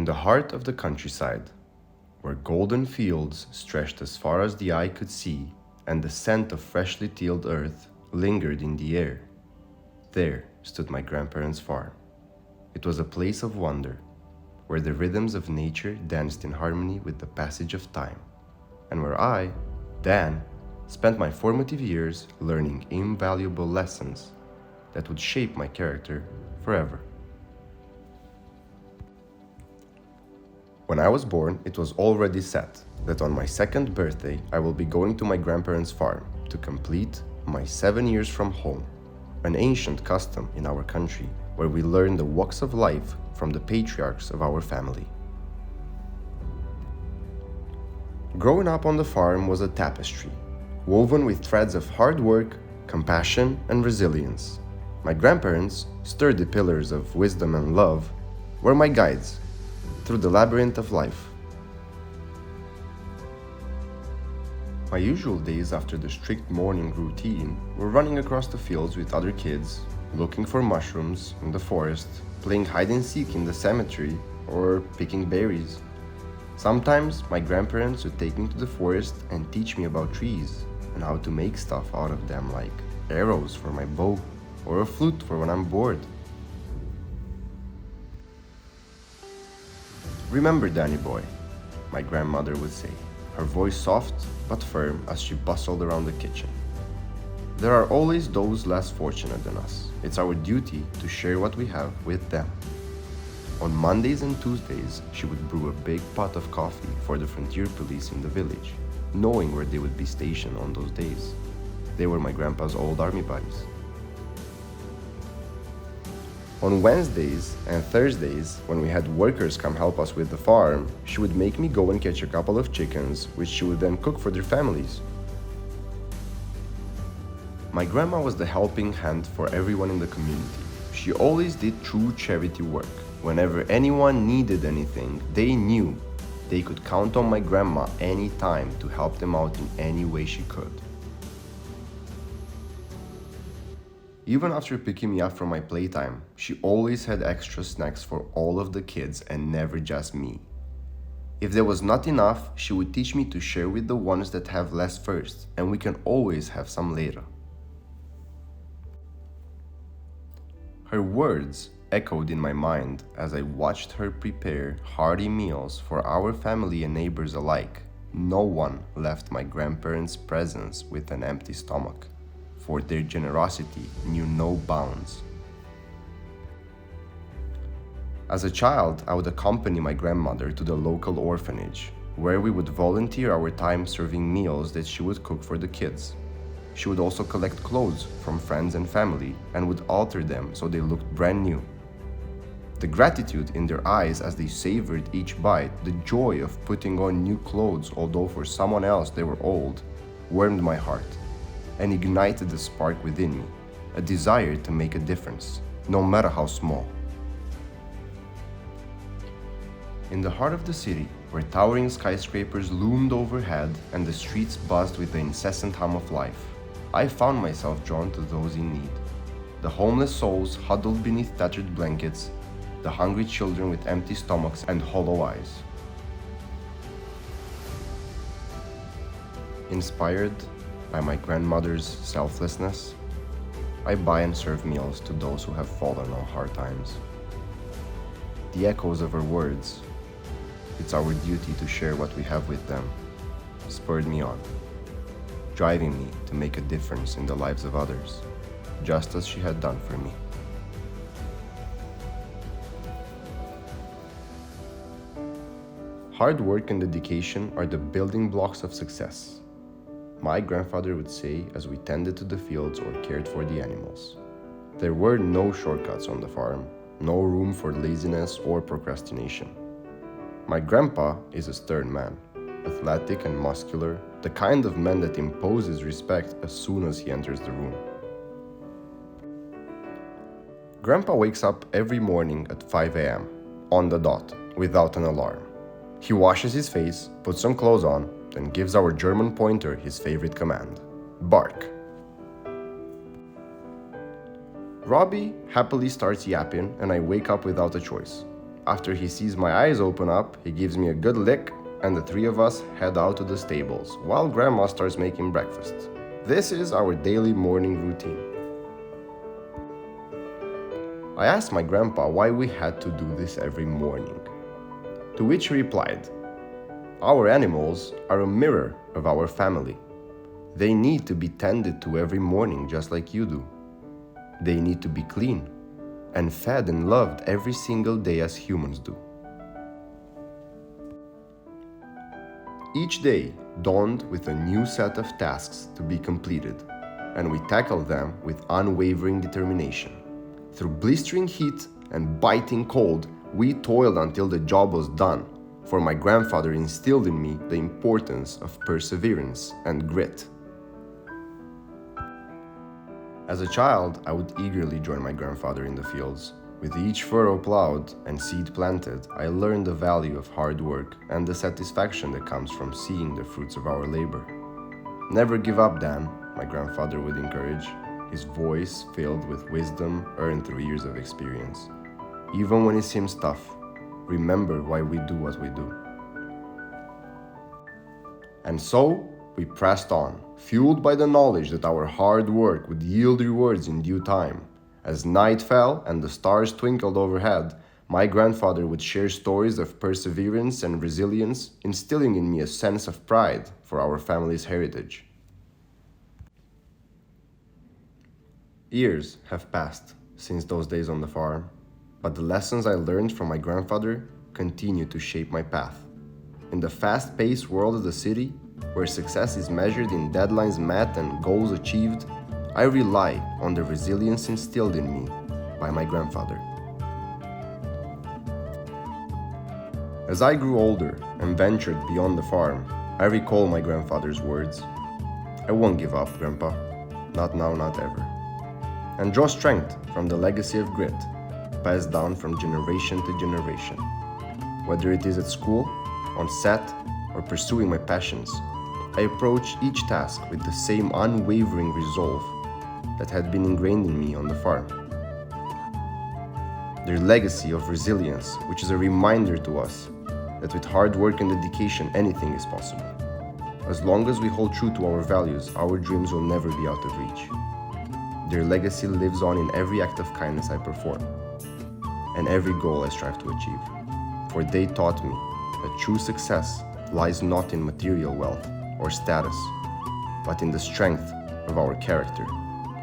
In the heart of the countryside, where golden fields stretched as far as the eye could see, and the scent of freshly tilled earth lingered in the air, there stood my grandparents' farm. It was a place of wonder, where the rhythms of nature danced in harmony with the passage of time, and where I, Dan, spent my formative years learning invaluable lessons that would shape my character forever. When I was born, it was already set that on my second birthday I will be going to my grandparents' farm to complete my 7 years from home, an ancient custom in our country where we learn the walks of life from the patriarchs of our family. Growing up on the farm was a tapestry, woven with threads of hard work, compassion, and resilience. My grandparents, sturdy pillars of wisdom and love, were my guides through the labyrinth of life. My usual days after the strict morning routine were running across the fields with other kids, looking for mushrooms in the forest, playing hide and seek in the cemetery, or picking berries. Sometimes my grandparents would take me to the forest and teach me about trees and how to make stuff out of them, like arrows for my bow or a flute for when I'm bored. "Remember, Danny boy," my grandmother would say, her voice soft but firm as she bustled around the kitchen. "There are always those less fortunate than us. It's our duty to share what we have with them." On Mondays and Tuesdays, she would brew a big pot of coffee for the frontier police in the village, knowing where they would be stationed on those days. They were my grandpa's old army buddies. On Wednesdays and Thursdays, when we had workers come help us with the farm, she would make me go and catch a couple of chickens, which she would then cook for their families. My grandma was the helping hand for everyone in the community. She always did true charity work. Whenever anyone needed anything, they knew they could count on my grandma anytime to help them out in any way she could. Even after picking me up from my playtime, she always had extra snacks for all of the kids and never just me. If there was not enough, she would teach me to share with the ones that have less first, and we can always have some later. Her words echoed in my mind as I watched her prepare hearty meals for our family and neighbors alike. No one left my grandparents' presence with an empty stomach, for their generosity knew no bounds. As a child, I would accompany my grandmother to the local orphanage, where we would volunteer our time serving meals that she would cook for the kids. She would also collect clothes from friends and family and would alter them so they looked brand new. The gratitude in their eyes as they savored each bite, the joy of putting on new clothes although for someone else they were old, warmed my heart and ignited the spark within me, a desire to make a difference, no matter how small. In the heart of the city, where towering skyscrapers loomed overhead and the streets buzzed with the incessant hum of life, I found myself drawn to those in need. The homeless souls huddled beneath tattered blankets, the hungry children with empty stomachs and hollow eyes. Inspired by my grandmother's selflessness, I buy and serve meals to those who have fallen on hard times. The echoes of her words, "It's our duty to share what we have with them," spurred me on, driving me to make a difference in the lives of others, just as she had done for me. Hard work and dedication are the building blocks of success, my grandfather would say as we tended to the fields or cared for the animals. There were no shortcuts on the farm, no room for laziness or procrastination. My grandpa is a stern man, athletic and muscular, the kind of man that imposes respect as soon as he enters the room. Grandpa wakes up every morning at 5 a.m., on the dot, without an alarm. He washes his face, puts some clothes on, then gives our German pointer his favorite command: bark. Robbie happily starts yapping and I wake up without a choice. After he sees my eyes open up, he gives me a good lick, and the three of us head out to the stables while Grandma starts making breakfast. This is our daily morning routine. I asked my grandpa why we had to do this every morning, to which he replied, "Our animals are a mirror of our family. They need to be tended to every morning just like you do. They need to be clean and fed and loved every single day as humans do." Each day dawned with a new set of tasks to be completed, and we tackled them with unwavering determination. Through blistering heat and biting cold, we toiled until the job was done, for my grandfather instilled in me the importance of perseverance and grit. As a child, I would eagerly join my grandfather in the fields. With each furrow plowed and seed planted, I learned the value of hard work and the satisfaction that comes from seeing the fruits of our labor. "Never give up, Dan," my grandfather would encourage, his voice filled with wisdom earned through years of experience. "Even when it seems tough, remember why we do what we do." And so, we pressed on, fueled by the knowledge that our hard work would yield rewards in due time. As night fell and the stars twinkled overhead, my grandfather would share stories of perseverance and resilience, instilling in me a sense of pride for our family's heritage. Years have passed since those days on the farm, but the lessons I learned from my grandfather continue to shape my path. In the fast-paced world of the city, where success is measured in deadlines met and goals achieved, I rely on the resilience instilled in me by my grandfather. As I grew older and ventured beyond the farm, I recall my grandfather's words. "I won't give up, Grandpa. Not now, not ever." And draw strength from the legacy of grit passed down from generation to generation. Whether it is at school, on set, or pursuing my passions, I approach each task with the same unwavering resolve that had been ingrained in me on the farm. Their legacy of resilience, which is a reminder to us that with hard work and dedication, anything is possible. As long as we hold true to our values, our dreams will never be out of reach. Their legacy lives on in every act of kindness I perform, and every goal I strive to achieve. For they taught me that true success lies not in material wealth or status, but in the strength of our character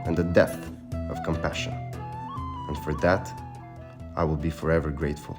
and the depth of compassion. And for that, I will be forever grateful.